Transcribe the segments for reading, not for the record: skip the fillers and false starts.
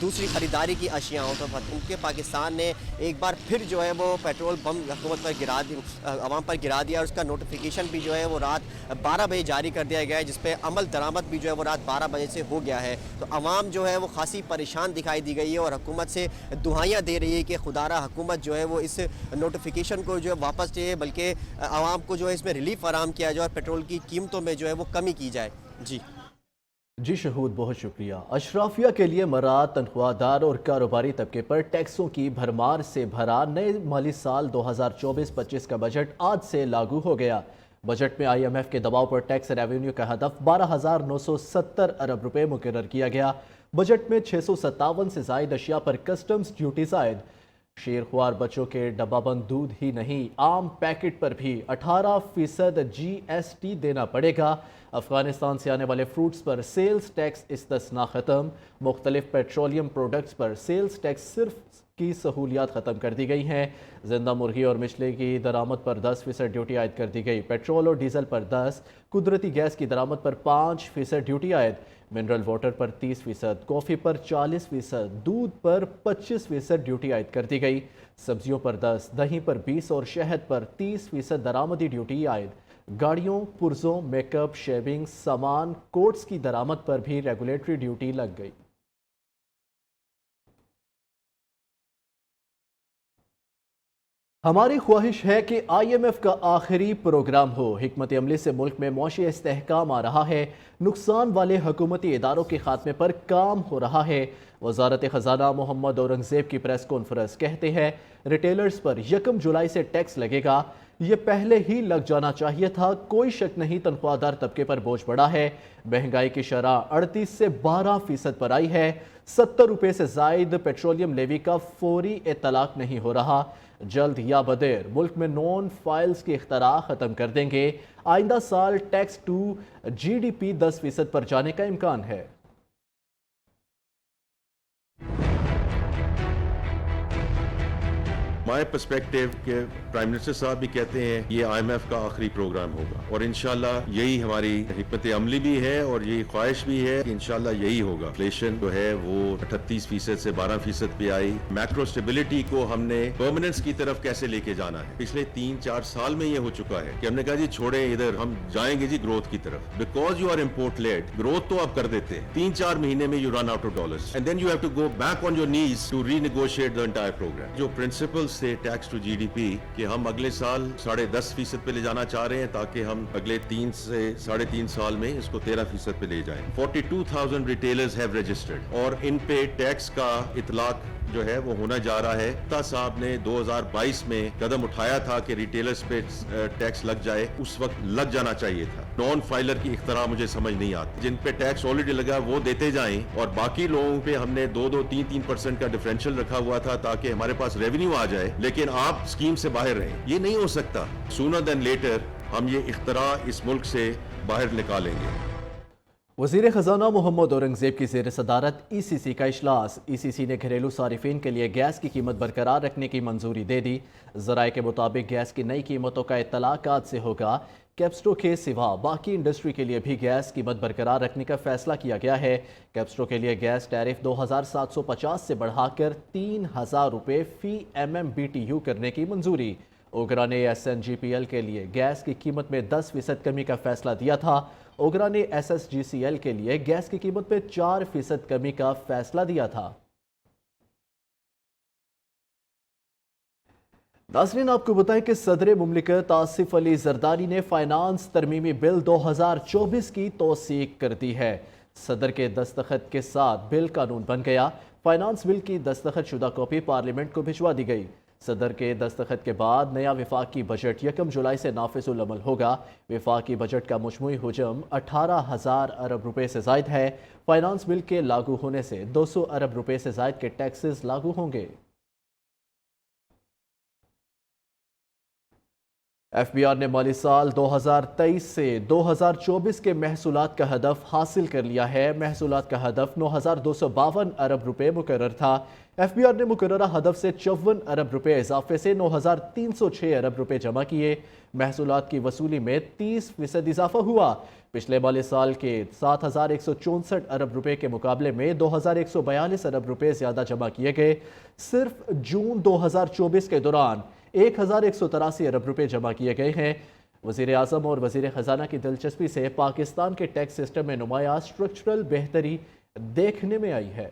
دوسری خریداری کی اشیاء ہوں, تو حکومت پاکستان نے ایک بار پھر جو ہے وہ پیٹرول بم حکومت پر عوام پر گرا دیا, اور اس کا نوٹیفیکیشن بھی جو ہے وہ رات 12 بجے جاری کر دیا گیا ہے, جس پہ عمل درآمد بھی جو ہے وہ رات 12 بجے سے ہو گیا ہے. تو عوام جو ہے وہ خاصی پریشان دکھائی دی گئی ہے, اور حکومت سے دعائیاں دے رہی ہے کہ خدا را حکومت جو ہے وہ اس نوٹیفیکیشن کو جو ہے واپس لے, بلکہ عوام کو جو ہے اس میں ریلیف فراہم کیا جائے اور پیٹرول کی قیمتوں میں جو ہے وہ کمی کی جائے. جی شہود, بہت شکریہ. اشرافیہ کے لیے مراد تنخواہ دار اور کاروباری طبقے پر ٹیکسوں کی بھرمار سے بھرا نئے مالی سال 2024-25 کا بجٹ آج سے لاگو ہو گیا. بجٹ میں آئی ایم ایف کے دباؤ پر ٹیکس ریونیو کا ہدف 12,970 ارب روپے مقرر کیا گیا. بجٹ میں 657 سے زائد اشیاء پر کسٹمز ڈیوٹی زائد. شیرخوار بچوں کے ڈبہ بند دودھ ہی نہیں, عام پیکٹ پر بھی 18% جی ایس ٹی دینا پڑے گا. افغانستان سے آنے والے فروٹس پر سیلز ٹیکس استثناء ختم. مختلف پیٹرولیم پروڈکٹس پر سیلز ٹیکس صرف کی سہولیات ختم کر دی گئی ہیں. زندہ مرغی اور مچھلی کی درآمد پر 10% ڈیوٹی عائد کر دی گئی. پیٹرول اور ڈیزل پر 10%, قدرتی گیس کی درآمد پر 5% ڈیوٹی عائد. منرل واٹر پر 30%, کافی پر 40%, دودھ پر 25% ڈیوٹی عائد کر دی گئی. سبزیوں پر 10%, دہی پر 20% اور شہد پر 30% درآمدی ڈیوٹی عائد. گاڑیوں, پرزوں, میک اپ, شیونگ سامان, کوٹس کی درآمد پر بھی ریگولیٹری ڈیوٹی لگ گئی. ہماری خواہش ہے کہ آئی ایم ایف کا آخری پروگرام ہو. حکمت عملی سے ملک میں معاشی استحکام آ رہا ہے. نقصان والے حکومتی اداروں کے خاتمے پر کام ہو رہا ہے. وزارت خزانہ محمد اورنگزیب کی پریس کانفرنس, کہتے ہیں ریٹیلرز پر 1 جولائی سے ٹیکس لگے گا. یہ پہلے ہی لگ جانا چاہیے تھا. کوئی شک نہیں طنخواہ دار طبقے پر بوجھ بڑھا ہے. مہنگائی کی شرح 38 سے 12% پر آئی ہے. 70 روپے سے زائد پیٹرولیم لیوی کا فوری اطلاق نہیں ہو رہا. جلد یا بدیر ملک میں نون فائلز کی اختراع ختم کر دیں گے. آئندہ سال ٹیکس ٹو جی ڈی پی 10% پر جانے کا امکان ہے. مائی پرسپیکٹیو کہ پرائم منسٹر صاحب بھی کہتے ہیں یہ آئی ایم ایف کا آخری پروگرام ہوگا, اور انشاءاللہ یہی ہماری حکمت عملی بھی ہے اور یہی خواہش بھی ہے کہ انشاءاللہ یہی ہوگا. انفلیشن جو ہے وہ 38% سے 12% پہ آئی. میکرو سٹیبلٹی کو ہم نے پرماننس کی طرف کیسے لے کے جانا ہے. پچھلے 3-4 سال میں یہ ہو چکا ہے کہ ہم نے کہا جی چھوڑیں ادھر, ہم جائیں گے جی گروتھ کی طرف. Because you are import led, growth تو آپ کر دیتے ہیں, 3-4 مہینے میں you run out of dollars and then you have to go back on your knees to renegotiate the entire programme. جو پرنسپل سے tax to G D P کہ ہم اگلے سال 10.5% پہ لے جانا چاہ رہے ہیں تاکہ ہم اگلے 3 سے 3.5 سال میں اس کو 13% پہ لے جائیں. 42,000 ریٹیلرز ہیو رجسٹرڈ, اور ان پہ ٹیکس کا اطلاق جو ہے وہ ہونا جا رہا ہے. تا صاحب نے 2022 میں قدم اٹھایا تھا کہ ریٹیلرز پہ ٹیکس لگ جائے, اس وقت لگ جانا چاہیے تھا. نان فائلر کی اختراع مجھے سمجھ نہیں آتی. جن پہ ٹیکس آلریڈی لگا وہ دیتے جائیں, اور باقی لوگوں پہ ہم نے 2-3% کا ڈفرینشل رکھا ہوا تھا تاکہ ہمارے پاس ریونیو آ جائے, لیکن آپ اسکیم سے باہر رہیں. یہ نہیں ہو سکتا. سونر دین لیٹر ہم یہ اختراع اس ملک سے باہر نکالیں گے. وزیر خزانہ محمد اورنگزیب کی زیر صدارت ای سی سی کا اجلاس. ای سی سی نے گھریلو صارفین کے لیے گیس کی قیمت برقرار رکھنے کی منظوری دے دی. ذرائع کے مطابق گیس کی نئی قیمتوں کا اطلاق آج سے ہوگا. کیپسٹو کے سوا باقی انڈسٹری کے لیے بھی گیس قیمت برقرار رکھنے کا فیصلہ کیا گیا ہے. کیپسٹو کے لیے گیس ٹیرف 2,750 سے بڑھا کر 3,000 روپے فی MMBTU کرنے کی منظوری. اوگرا نے SNGPL کے لیے گیس کی قیمت میں 10% کمی کا فیصلہ دیا تھا. اوگرا نے SSGCL کے لیے گیس کی قیمت میں 4% کمی کا فیصلہ دیا تھا. ناظرین آپ کو بتائیں کہ صدر مملکت آصف علی زرداری نے فائنانس ترمیمی بل 2024 کی توثیق کر دی ہے. صدر کے دستخط کے ساتھ بل قانون بن گیا. فائنانس بل کی دستخط شدہ کاپی پارلیمنٹ کو بھجوا دی گئی. صدر کے دستخط کے بعد نیا وفاقی بجٹ 1 جولائی سے نافذ العمل ہوگا. وفاقی بجٹ کا مجموعی حجم 18,000 ارب روپے سے زائد ہے. فائنانس بل کے لاگو ہونے سے 200 ارب روپے سے زائد کے ٹیکسز لاگو ہوں گے. FBR نے مالی سال 2023 سے 2024 کے محصولات کا ہدف حاصل کر لیا ہے۔ محصولات کا ہدف 9,252 ارب روپے مقرر تھا۔ FBR نے مقررہ ہدف سے 54 ارب روپے اضافے سے 9,306 ارب روپے جمع کیے۔ محصولات کی وصولی میں 30% اضافہ ہوا۔ پچھلے مالی سال کے 7,164 ارب روپے کے مقابلے میں 2,142 ارب روپے زیادہ جمع کیے گئے۔ صرف جون 2024 کے دوران 1,183 ارب روپے جمع کیے گئے ہیں۔ وزیر اعظم اور وزیر خزانہ کی دلچسپی سے پاکستان کے ٹیکس سسٹم میں نمایاں اسٹرکچرل بہتری دیکھنے میں آئی ہے۔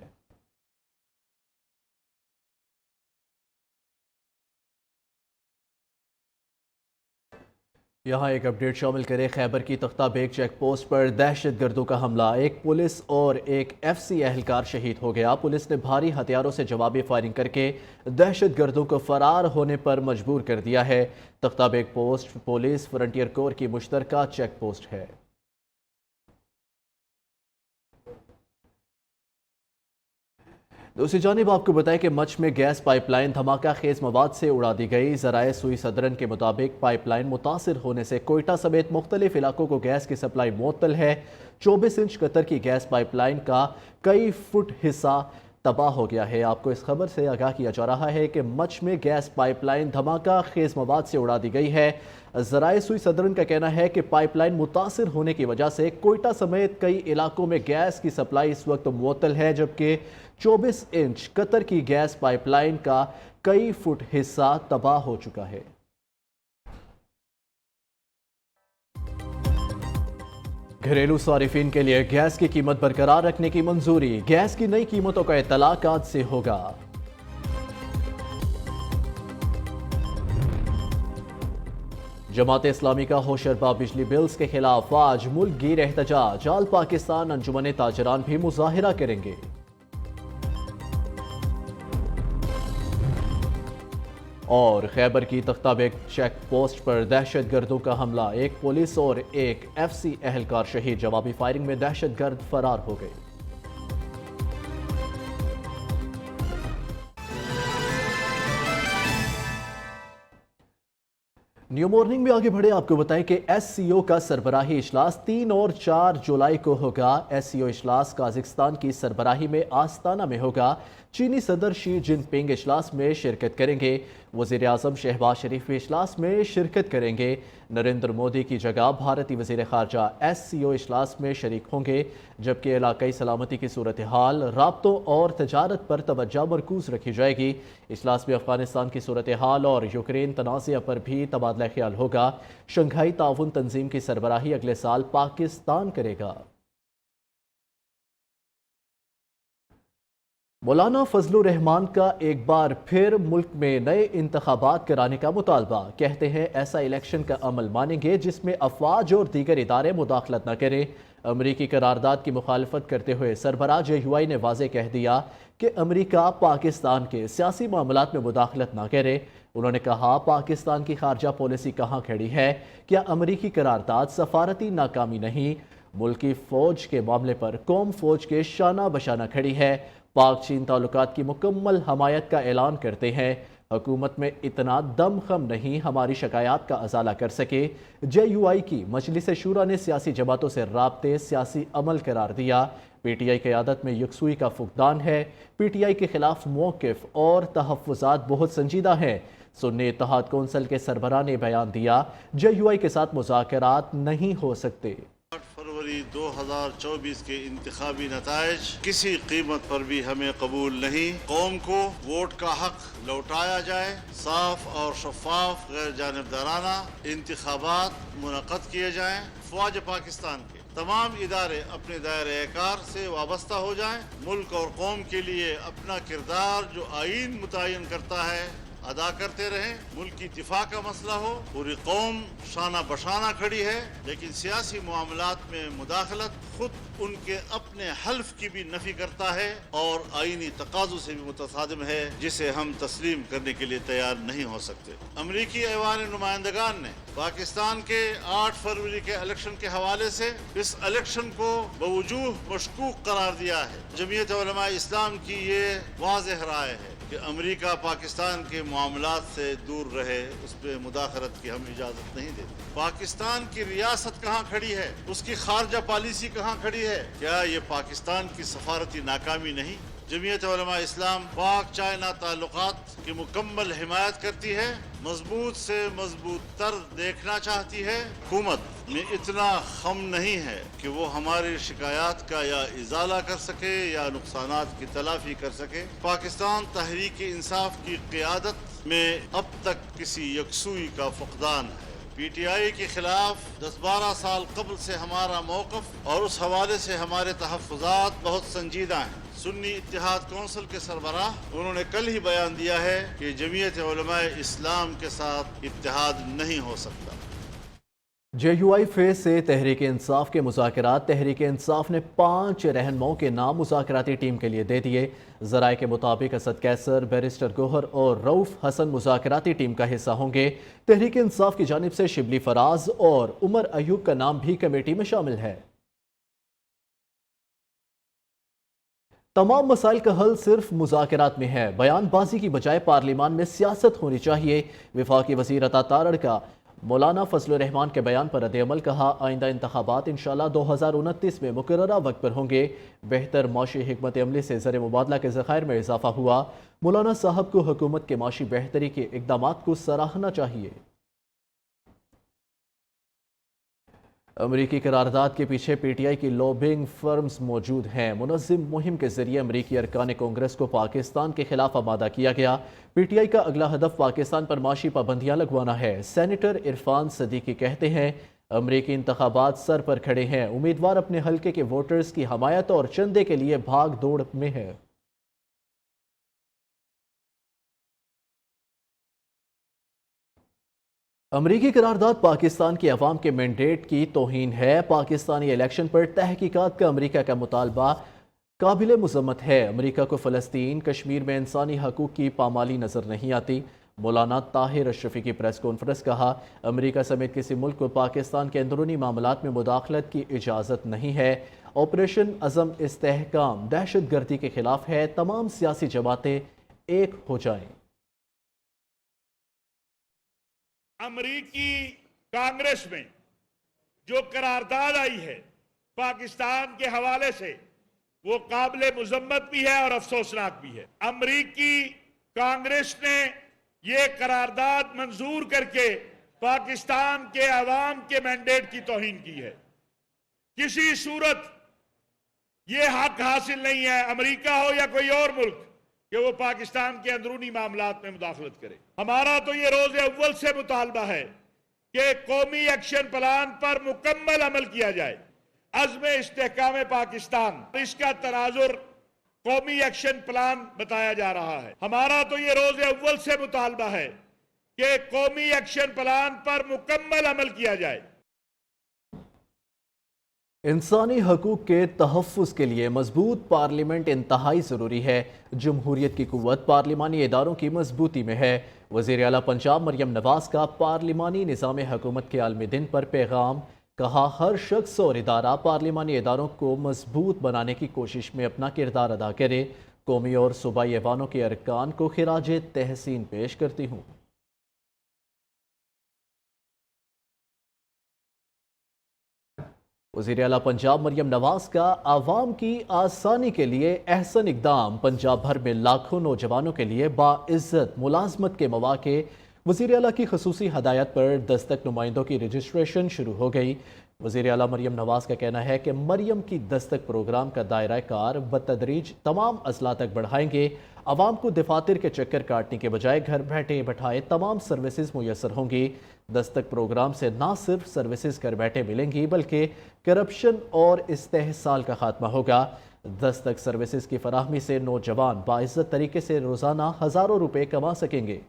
یہاں ایک اپڈیٹ شامل کریں۔ خیبر کی تختہ بیگ چیک پوسٹ پر دہشت گردوں کا حملہ، ایک پولیس اور ایک FC اہلکار شہید ہو گیا۔ پولیس نے بھاری ہتھیاروں سے جوابی فائرنگ کر کے دہشت گردوں کو فرار ہونے پر مجبور کر دیا ہے۔ تختہ بیگ پوسٹ پولیس فرنٹیئر کور کی مشترکہ چیک پوسٹ ہے۔ دوسری جانب آپ کو بتائیں کہ مچھ میں گیس پائپ لائن دھماکہ خیز مواد سے اڑا دی گئی۔ ذرائع سوئی صدرن کے مطابق پائپ لائن متاثر ہونے سے کوئٹہ سمیت مختلف علاقوں کو گیس کی سپلائی معطل ہے۔ 24 انچ قطر کی گیس پائپ لائن کا کئی فٹ حصہ تباہ ہو گیا ہے۔ آپ کو اس خبر سے آگاہ کیا جا رہا ہے کہ مچھ میں گیس پائپ لائن دھماکہ خیز مواد سے اڑا دی گئی ہے۔ ذرائع سوئی صدرن کا کہنا ہے کہ پائپ لائن متاثر ہونے کی وجہ سے کوئٹہ سمیت کئی علاقوں میں گیس کی سپلائی اس وقت معطل ہے، جبکہ 24 انچ قطر کی گیس پائپ لائن کا کئی فٹ حصہ تباہ ہو چکا ہے۔ گھریلو صارفین کے لیے گیس کی قیمت برقرار رکھنے کی منظوری، گیس کی نئی قیمتوں کا اطلاق آج سے ہوگا۔ جماعت اسلامی کا ہوشربا بجلی بلز کے خلاف آج ملک گیر احتجاج، آل پاکستان انجمن تاجران بھی مظاہرہ کریں گے۔ اور خیبر کی تختہ بیگ چیک پوسٹ پر دہشت گردوں کا حملہ، ایک پولیس اور ایک FC اہلکار شہید، جوابی فائرنگ میں دہشت گرد فرار ہو گئے۔ نیو مارننگ میں آگے بڑھے، آپ کو بتائیں کہ SCO کا سربراہی اجلاس 3 اور 4 جولائی کو ہوگا۔ SCO اجلاس قازقستان کی سربراہی میں آستانہ میں ہوگا۔ چینی صدر شی جن پنگ اجلاس میں شرکت کریں گے۔ وزیر اعظم شہباز شریف بھی اجلاس میں شرکت کریں گے۔ نریندر مودی کی جگہ بھارتی وزیر خارجہ SCO اجلاس میں شریک ہوں گے، جبکہ علاقائی سلامتی کی صورتحال، رابطوں اور تجارت پر توجہ مرکوز رکھی جائے گی۔ اجلاس میں افغانستان کی صورتحال اور یوکرین تنازع پر بھی تبادلہ خیال ہوگا۔ شنگھائی تعاون تنظیم کی سربراہی اگلے سال پاکستان کرے گا۔ مولانا فضل الرحمان کا ایک بار پھر ملک میں نئے انتخابات کرانے کا مطالبہ، کہتے ہیں ایسا الیکشن کا عمل مانیں گے جس میں افواج اور دیگر ادارے مداخلت نہ کریں۔ امریکی قرارداد کی مخالفت کرتے ہوئے سربراہ JUI نے واضح کہہ دیا کہ امریکہ پاکستان کے سیاسی معاملات میں مداخلت نہ کرے۔ انہوں نے کہا، پاکستان کی خارجہ پالیسی کہاں کھڑی ہے؟ کیا امریکی قرارداد سفارتی ناکامی نہیں؟ ملکی فوج کے معاملے پر قوم فوج کے شانہ بشانہ کھڑی ہے۔ پاک چین تعلقات کی مکمل حمایت کا اعلان کرتے ہیں۔ حکومت میں اتنا دم خم نہیں ہماری شکایات کا ازالہ کر سکے۔ JUI کی مجلس شورا نے سیاسی جماعتوں سے رابطے سیاسی عمل قرار دیا۔ PTI قیادت میں یکسوئی کا فقدان ہے۔ PTI کے خلاف موقف اور تحفظات بہت سنجیدہ ہیں۔ سنی اتحاد کونسل کے سربراہ نے بیان دیا، JUI کے ساتھ مذاکرات نہیں ہو سکتے۔ 8 فروری 2024 کے انتخابی نتائج کسی قیمت پر بھی ہمیں قبول نہیں۔ قوم کو ووٹ کا حق لوٹایا جائے، صاف اور شفاف غیر جانبدارانہ انتخابات منعقد کیے جائیں، فوج پاکستان کے تمام ادارے اپنے دائرۂ کار سے وابستہ ہو جائیں، ملک اور قوم کے لیے اپنا کردار جو آئین متعین کرتا ہے ادا کرتے رہیں۔ ملک کی دفاع کا مسئلہ ہو، پوری قوم شانہ بشانہ کھڑی ہے، لیکن سیاسی معاملات میں مداخلت خود ان کے اپنے حلف کی بھی نفی کرتا ہے اور آئینی تقاضوں سے بھی متصادم ہے، جسے ہم تسلیم کرنے کے لیے تیار نہیں ہو سکتے۔ امریکی ایوان نمائندگان نے پاکستان کے 8 فروری کے الیکشن کے حوالے سے اس الیکشن کو بوجوہ مشکوک قرار دیا ہے۔ جمعیت علماء اسلام کی یہ واضح رائے ہے کہ امریکہ پاکستان کے معاملات سے دور رہے، اس پہ مداخلت کی ہم اجازت نہیں دیتے۔ پاکستان کی ریاست کہاں کھڑی ہے، اس کی خارجہ پالیسی کہاں کھڑی ہے؟ کیا یہ پاکستان کی سفارتی ناکامی نہیں؟ جمعیت علماء اسلام پاک چائنا تعلقات کی مکمل حمایت کرتی ہے، مضبوط سے مضبوط تر دیکھنا چاہتی ہے۔ حکومت میں اتنا خم نہیں ہے کہ وہ ہماری شکایات کا یا ازالہ کر سکے یا نقصانات کی تلافی کر سکے۔ پاکستان تحریک انصاف کی قیادت میں اب تک کسی یکسوئی کا فقدان ہے۔ پی ٹی آئی کے خلاف 10-12 سال قبل سے ہمارا موقف اور اس حوالے سے ہمارے تحفظات بہت سنجیدہ ہیں۔ سنی اتحاد کونسل کے سربراہ انہوں نے کل ہی بیان دیا ہے کہ جمعیت علماء اسلام کے ساتھ اتحاد نہیں ہو سکتا۔ جے یو آئی فیز سے تحریک انصاف کے مذاکرات، تحریک انصاف نے 5 رہنماؤں کے نام مذاکراتی ٹیم کے لیے دے دیے۔ ذرائع کے مطابق اسد کیسر، بیرسٹر گوہر اور رؤف حسن مذاکراتی ٹیم کا حصہ ہوں گے۔ تحریک انصاف کی جانب سے شبلی فراز اور عمر ایوب کا نام بھی کمیٹی میں شامل ہے۔ تمام مسائل کا حل صرف مذاکرات میں ہے، بیان بازی کی بجائے پارلیمان میں سیاست ہونی چاہیے۔ وفاقی وزیر عطا تارڑ کا مولانا فضل الرحمان کے بیان پر رد عمل، کہا آئندہ انتخابات انشاءاللہ 2029 میں مقررہ وقت پر ہوں گے۔ بہتر معاشی حکمت عملی سے زر مبادلہ کے ذخائر میں اضافہ ہوا۔ مولانا صاحب کو حکومت کے معاشی بہتری کے اقدامات کو سراہنا چاہیے۔ امریکی قرارداد کے پیچھے پی ٹی آئی کی لوبنگ فرمز موجود ہیں۔ منظم مہم کے ذریعے امریکی ارکان کانگریس کو پاکستان کے خلاف آمادہ کیا گیا۔ پی ٹی آئی کا اگلا ہدف پاکستان پر معاشی پابندیاں لگوانا ہے۔ سینیٹر عرفان صدیقی کہتے ہیں امریکی انتخابات سر پر کھڑے ہیں، امیدوار اپنے حلقے کے ووٹرز کی حمایت اور چندے کے لیے بھاگ دوڑ میں ہے۔ امریکی قرارداد پاکستان کی عوام کے مینڈیٹ کی توہین ہے۔ پاکستانی الیکشن پر تحقیقات کا امریکہ کا مطالبہ قابل مذمت ہے۔ امریکہ کو فلسطین، کشمیر میں انسانی حقوق کی پامالی نظر نہیں آتی۔ مولانا طاہر اشرفی کی پریس کانفرنس، کہا امریکہ سمیت کسی ملک کو پاکستان کے اندرونی معاملات میں مداخلت کی اجازت نہیں ہے۔ آپریشن عزم استحکام دہشت گردی کے خلاف ہے، تمام سیاسی جماعتیں ایک ہو جائیں۔ امریکی کانگریس میں جو قرارداد آئی ہے پاکستان کے حوالے سے وہ قابل مذمت بھی ہے اور افسوسناک بھی ہے۔ امریکی کانگریس نے یہ قرارداد منظور کر کے پاکستان کے عوام کے مینڈیٹ کی توہین کی ہے۔ کسی صورت یہ حق حاصل نہیں ہے امریکہ ہو یا کوئی اور ملک کہ وہ پاکستان کے اندرونی معاملات میں مداخلت کرے۔ ہمارا تو یہ روز اول سے مطالبہ ہے کہ قومی ایکشن پلان پر مکمل عمل کیا جائے۔ عزم استحکام پاکستان، اس کا تناظر قومی ایکشن پلان بتایا جا رہا ہے۔ ہمارا تو یہ روز اول سے مطالبہ ہے کہ قومی ایکشن پلان پر مکمل عمل کیا جائے۔ انسانی حقوق کے تحفظ کے لیے مضبوط پارلیمنٹ انتہائی ضروری ہے۔ جمہوریت کی قوت پارلیمانی اداروں کی مضبوطی میں ہے۔ وزیر اعلیٰ پنجاب مریم نواز کا پارلیمانی نظام حکومت کے عالمی دن پر پیغام، کہا ہر شخص اور ادارہ پارلیمانی اداروں کو مضبوط بنانے کی کوشش میں اپنا کردار ادا کرے۔ قومی اور صوبائی ایوانوں کے ارکان کو خراج تحسین پیش کرتی ہوں۔ وزیر اعلیٰ پنجاب مریم نواز کا عوام کی آسانی کے لیے احسن اقدام، پنجاب بھر میں لاکھوں نوجوانوں کے لیے باعزت ملازمت کے مواقع۔ وزیر اعلیٰ کی خصوصی ہدایت پر دستک نمائندوں کی رجسٹریشن شروع ہو گئی۔ وزیر اعلیٰ مریم نواز کا کہنا ہے کہ مریم کی دستک پروگرام کا دائرہ کار بتدریج تمام اضلاع تک بڑھائیں گے۔ عوام کو دفاتر کے چکر کاٹنے کے بجائے گھر بیٹھے بٹھائے تمام سروسز میسر ہوں گی۔ دستک پروگرام سے نہ صرف سروسز گھر بیٹھے ملیں گی بلکہ کرپشن اور استحصال کا خاتمہ ہوگا۔ دستک سروسز کی فراہمی سے نوجوان باعزت طریقے سے روزانہ ہزاروں روپے کما سکیں گے۔